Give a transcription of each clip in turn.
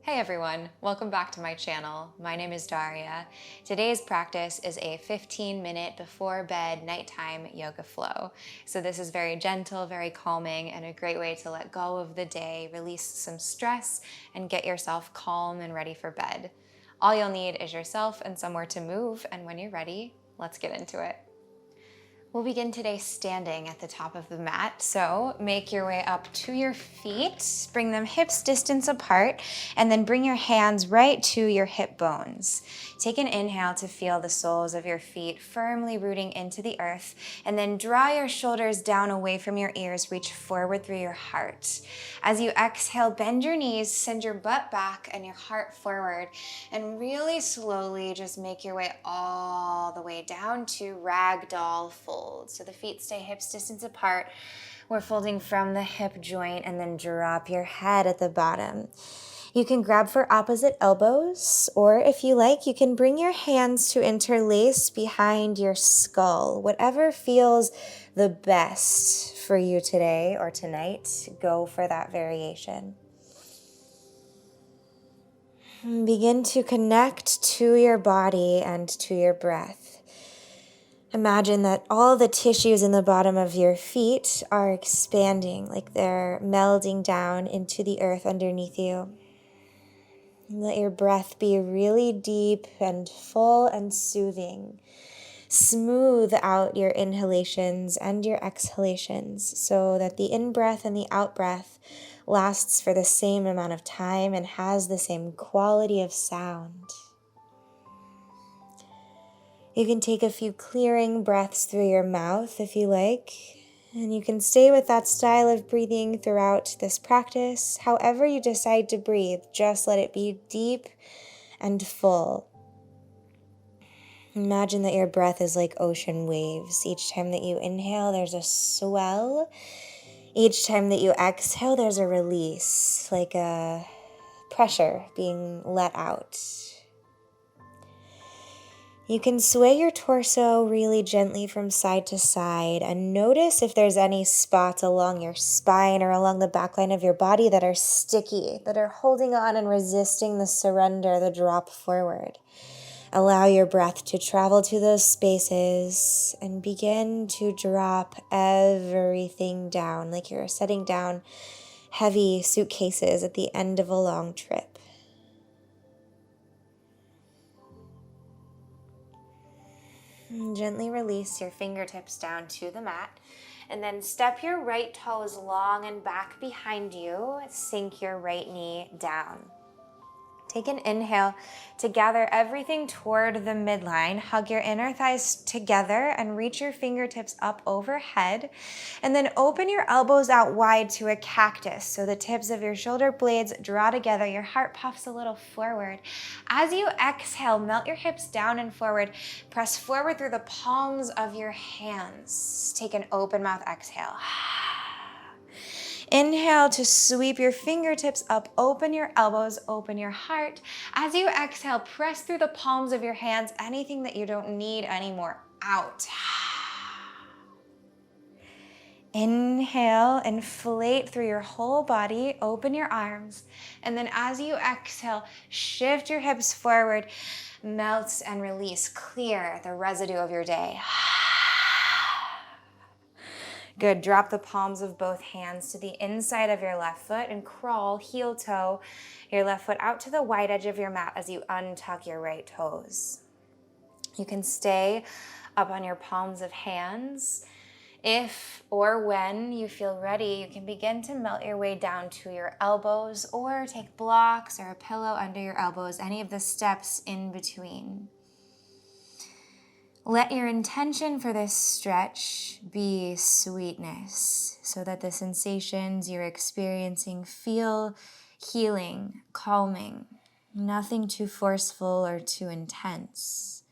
Hey everyone, welcome back to my channel. My name is Daria. Today's practice is a 15-minute before bed nighttime yoga flow. So this is very gentle, very calming, and a great way to let go of the day, release some stress, and get yourself calm and ready for bed. All you'll need is yourself and somewhere to move, and when you're ready, let's get into it. We'll begin today standing at the top of the mat. So make your way up to your feet, bring them hips distance apart, and then bring your hands right to your hip bones. Take an inhale to feel the soles of your feet firmly rooting into the earth, and then draw your shoulders down away from your ears, reach forward through your heart. As you exhale, bend your knees, send your butt back and your heart forward, and really slowly just make your way all the way down to Ragdoll Fold. So the feet stay hips distance apart. We're folding from the hip joint and then drop your head at the bottom. You can grab for opposite elbows, or if you like, you can bring your hands to interlace behind your skull. Whatever feels the best for you today or tonight, go for that variation. Begin to connect to your body and to your breath. Imagine that all the tissues in the bottom of your feet are expanding, like they're melding down into the earth underneath you. And let your breath be really deep and full and soothing. Smooth out your inhalations and your exhalations so that the in-breath and the out-breath lasts for the same amount of time and has the same quality of sound. You can take a few clearing breaths through your mouth if you like, and you can stay with that style of breathing throughout this practice. However you decide to breathe, just let it be deep and full. Imagine that your breath is like ocean waves. Each time that you inhale, there's a swell. Each time that you exhale, there's a release, like a pressure being let out. You can sway your torso really gently from side to side and notice if there's any spots along your spine or along the back line of your body that are sticky, that are holding on and resisting the surrender, the drop forward. Allow your breath to travel to those spaces and begin to drop everything down like you're setting down heavy suitcases at the end of a long trip. Gently release your fingertips down to the mat, and then step your right toes long and back behind you. Sink your right knee down. Take an inhale to gather everything toward the midline. Hug your inner thighs together and reach your fingertips up overhead. And then open your elbows out wide to a cactus. So the tips of your shoulder blades draw together. Your heart puffs a little forward. As you exhale, melt your hips down and forward. Press forward through the palms of your hands. Take an open mouth exhale. Inhale to sweep your fingertips up, open your elbows, open your heart. As you exhale, press through the palms of your hands, anything that you don't need anymore, out. Inhale, inflate through your whole body, open your arms, and then as you exhale, shift your hips forward, melt and release, clear the residue of your day. Good. Drop the palms of both hands to the inside of your left foot and crawl heel toe your left foot out to the wide edge of your mat as you untuck your right toes. You can stay up on your palms of hands. If or when you feel ready, you can begin to melt your way down to your elbows or take blocks or a pillow under your elbows, any of the steps in between. Let your intention for this stretch be sweetness, so that the sensations you're experiencing feel healing, calming, nothing too forceful or too intense.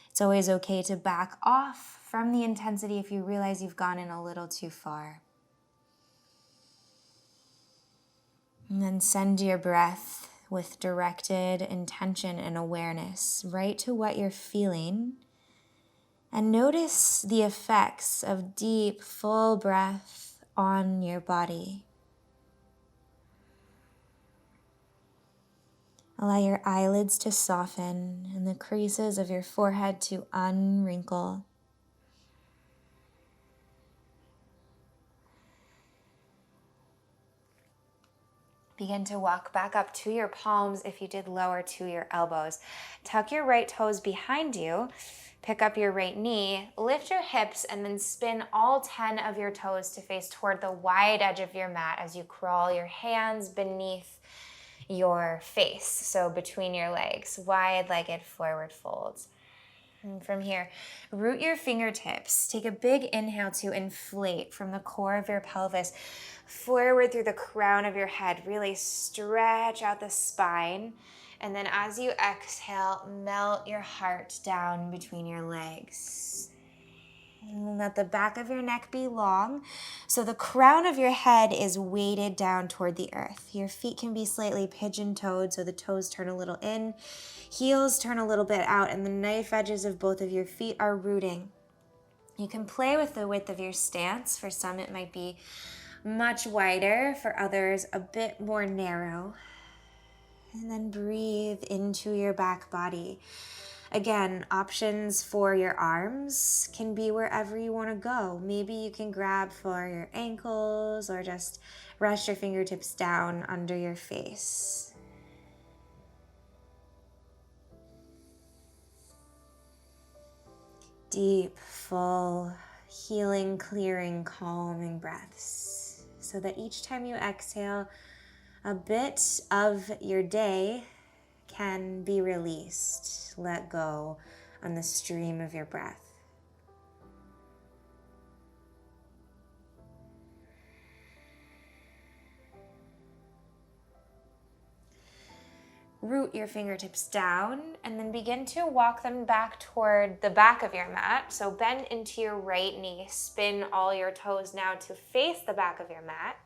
It's always okay to back off from the intensity if you realize you've gone in a little too far. And then send your breath with directed intention and awareness right to what you're feeling. And notice the effects of deep, full breath on your body. Allow your eyelids to soften and the creases of your forehead to unwrinkle. Begin to walk back up to your palms if you did lower to your elbows. Tuck your right toes behind you. Pick up your right knee, lift your hips, and then spin all 10 of your toes to face toward the wide edge of your mat as you crawl your hands beneath your face, so between your legs, wide-legged forward folds. And from here, root your fingertips. Take a big inhale to inflate from the core of your pelvis forward through the crown of your head. Really stretch out the spine. And then as you exhale, melt your heart down between your legs. And let the back of your neck be long, so the crown of your head is weighted down toward the earth. Your feet can be slightly pigeon-toed, so the toes turn a little in, heels turn a little bit out, and the knife edges of both of your feet are rooting. You can play with the width of your stance. For some, it might be much wider. For others, a bit more narrow. And then breathe into your back body. Again, options for your arms can be wherever you want to go. Maybe you can grab for your ankles or just rest your fingertips down under your face. Deep, full, healing, clearing, calming breaths, so that each time you exhale, a bit of your day can be released, let go on the stream of your breath. Root your fingertips down and then begin to walk them back toward the back of your mat. So bend into your right knee, spin all your toes now to face the back of your mat,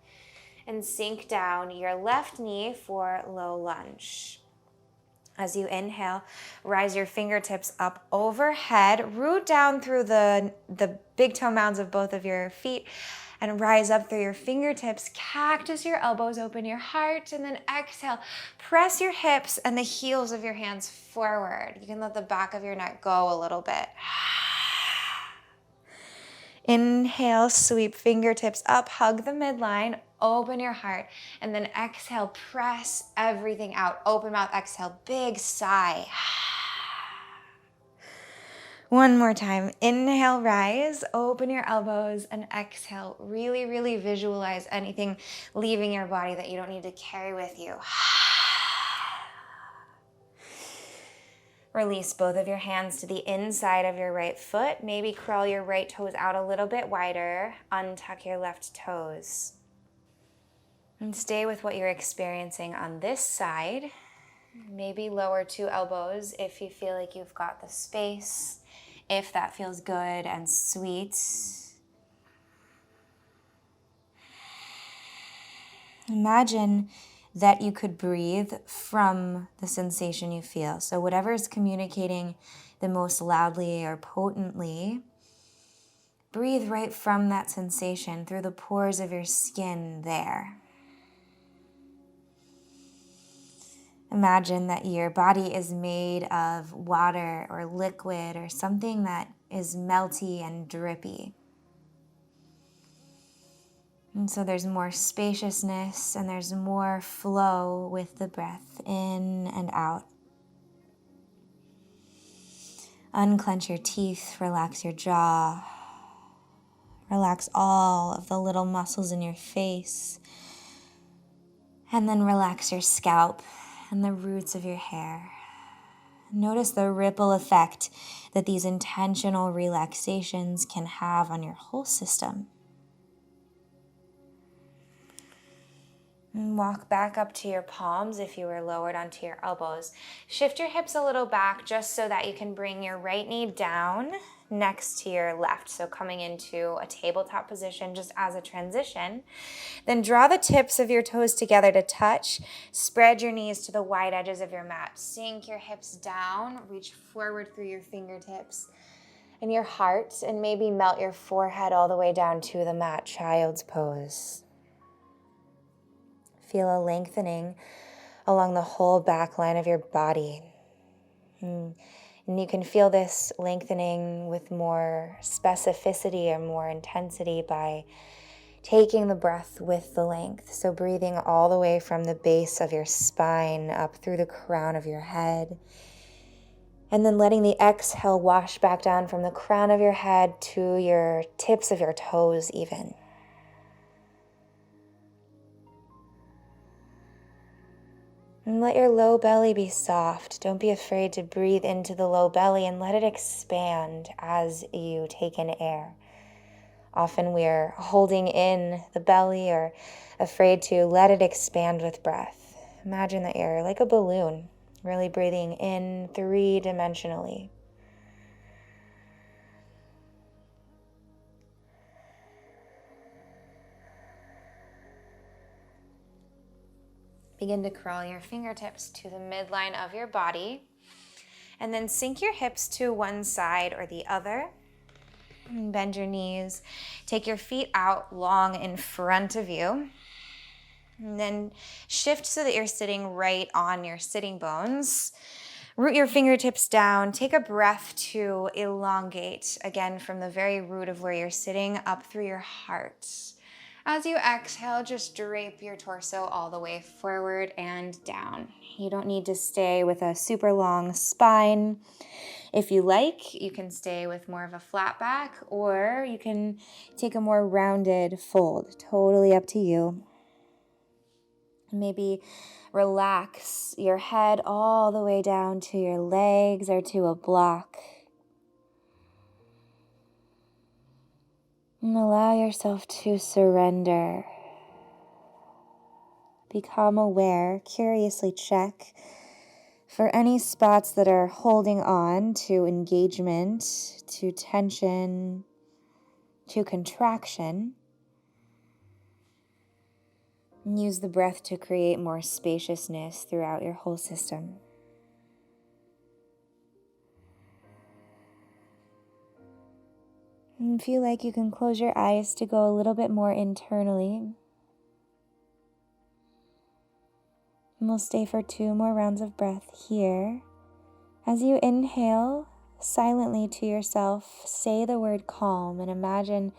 and sink down your left knee for low lunge. As you inhale, rise your fingertips up overhead, root down through the big toe mounds of both of your feet, and rise up through your fingertips, cactus your elbows, open your heart, and then exhale. Press your hips and the heels of your hands forward. You can let the back of your neck go a little bit. Inhale, sweep fingertips up, hug the midline, open your heart, and then exhale, press everything out. Open mouth, exhale, big sigh. One more time. Inhale, rise, open your elbows, and exhale. Really, really visualize anything leaving your body that you don't need to carry with you. Release both of your hands to the inside of your right foot. Maybe crawl your right toes out a little bit wider. Untuck your left toes. And stay with what you're experiencing on this side. Maybe lower 2 elbows if you feel like you've got the space, if that feels good and sweet. Imagine that you could breathe from the sensation you feel. So whatever is communicating the most loudly or potently, breathe right from that sensation through the pores of your skin there. Imagine that your body is made of water or liquid or something that is melty and drippy. And so there's more spaciousness and there's more flow with the breath in and out. Unclench your teeth, relax your jaw. Relax all of the little muscles in your face. And then relax your scalp and the roots of your hair. Notice the ripple effect that these intentional relaxations can have on your whole system. And walk back up to your palms if you were lowered onto your elbows. Shift your hips a little back just so that you can bring your right knee down next to your left. So coming into a tabletop position just as a transition. Then draw the tips of your toes together to touch. Spread your knees to the wide edges of your mat. Sink your hips down. Reach forward through your fingertips and your heart, and maybe melt your forehead all the way down to the mat, child's pose. Feel a lengthening along the whole back line of your body. And you can feel this lengthening with more specificity or more intensity by taking the breath with the length. So breathing all the way from the base of your spine up through the crown of your head. And then letting the exhale wash back down from the crown of your head to your tips of your toes even. And let your low belly be soft. Don't be afraid to breathe into the low belly and let it expand as you take in air. Often we're holding in the belly or afraid to let it expand with breath. Imagine that you're like a balloon, really breathing in 3-dimensionally. Begin to curl your fingertips to the midline of your body, and then sink your hips to one side or the other. And bend your knees. Take your feet out long in front of you. And then shift so that you're sitting right on your sitting bones. Root your fingertips down. Take a breath to elongate, again, from the very root of where you're sitting up through your heart. As you exhale, just drape your torso all the way forward and down. You don't need to stay with a super long spine. If you like, you can stay with more of a flat back, or you can take a more rounded fold. Totally up to you. Maybe relax your head all the way down to your legs or to a block. And allow yourself to surrender. Become aware, curiously check for any spots that are holding on to engagement, to tension, to contraction. And use the breath to create more spaciousness throughout your whole system. And feel like you can close your eyes to go a little bit more internally. And we'll stay for 2 more rounds of breath here. As you inhale, silently to yourself, say the word calm and imagine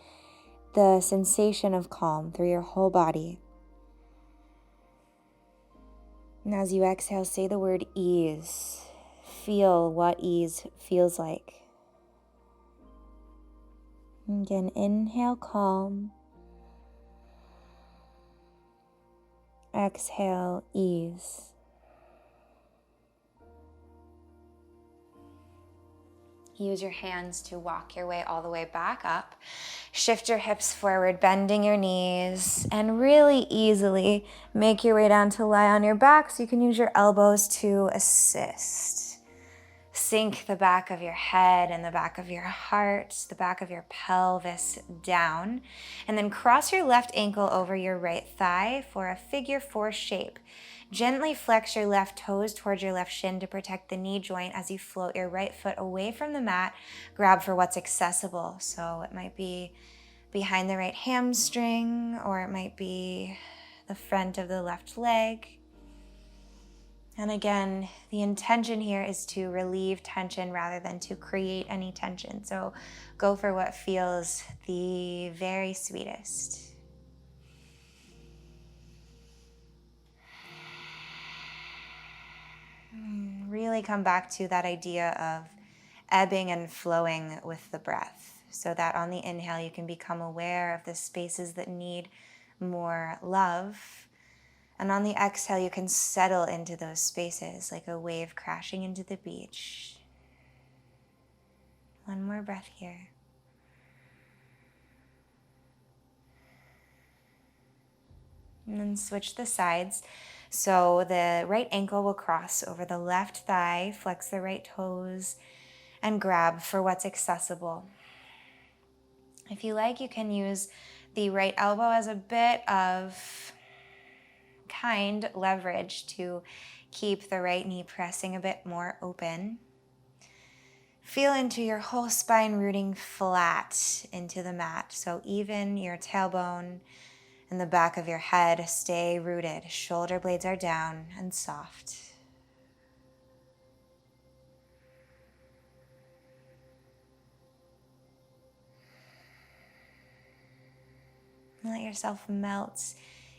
the sensation of calm through your whole body. And as you exhale, say the word ease. Feel what ease feels like. And again, inhale, calm. Exhale, ease. Use your hands to walk your way all the way back up. Shift your hips forward, bending your knees, and really easily make your way down to lie on your back so you can use your elbows to assist. Sink the back of your head and the back of your heart, the back of your pelvis down, and then cross your left ankle over your right thigh for a figure 4 shape. Gently flex your left toes towards your left shin to protect the knee joint as you float your right foot away from the mat. Grab for what's accessible. So it might be behind the right hamstring, or it might be the front of the left leg. And again, the intention here is to relieve tension rather than to create any tension. So go for what feels the very sweetest. Really come back to that idea of ebbing and flowing with the breath, so that on the inhale you can become aware of the spaces that need more love. And on the exhale, you can settle into those spaces like a wave crashing into the beach. One more breath here. And then switch the sides. So the right ankle will cross over the left thigh, flex the right toes, and grab for what's accessible. If you like, you can use the right elbow as a bit of kind leverage to keep the right knee pressing a bit more open. Feel into your whole spine rooting flat into the mat. So even your tailbone in the back of your head. Stay rooted. Shoulder blades are down and soft. Let yourself melt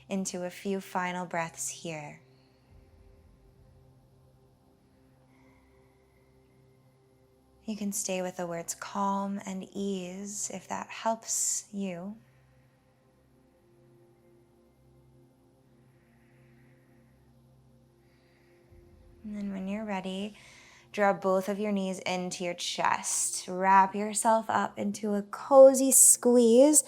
into a few final breaths here. You can stay with the words calm and ease if that helps you. And then when you're ready, draw both of your knees into your chest. Wrap yourself up into a cozy squeeze,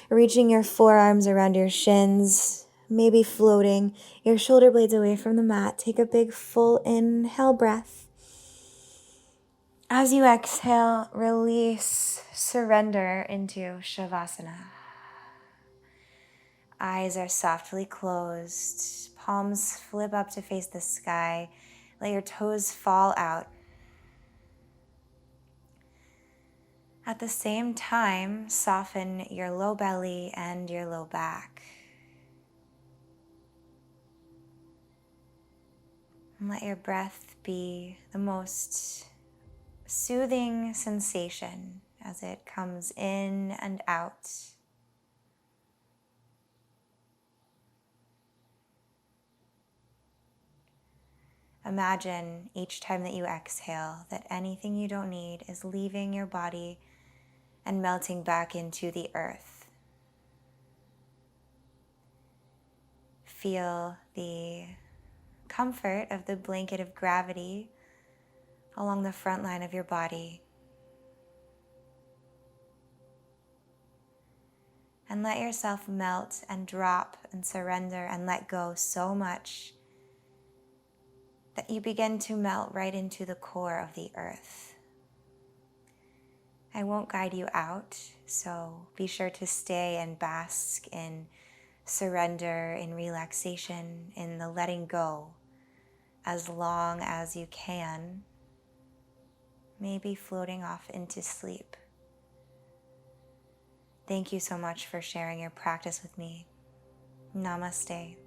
reaching your forearms around your shins, maybe floating your shoulder blades away from the mat. Take a big full inhale breath. As you exhale, release, surrender into Shavasana. Eyes are softly closed. Palms flip up to face the sky. Let your toes fall out. At the same time, soften your low belly and your low back. And let your breath be the most soothing sensation as it comes in and out. Imagine each time that you exhale that anything you don't need is leaving your body and melting back into the earth. Feel the comfort of the blanket of gravity along the front line of your body. And let yourself melt and drop and surrender and let go so much that you begin to melt right into the core of the earth. I won't guide you out, so be sure to stay and bask in surrender, in relaxation, in the letting go as long as you can, maybe floating off into sleep. Thank you so much for sharing your practice with me. Namaste.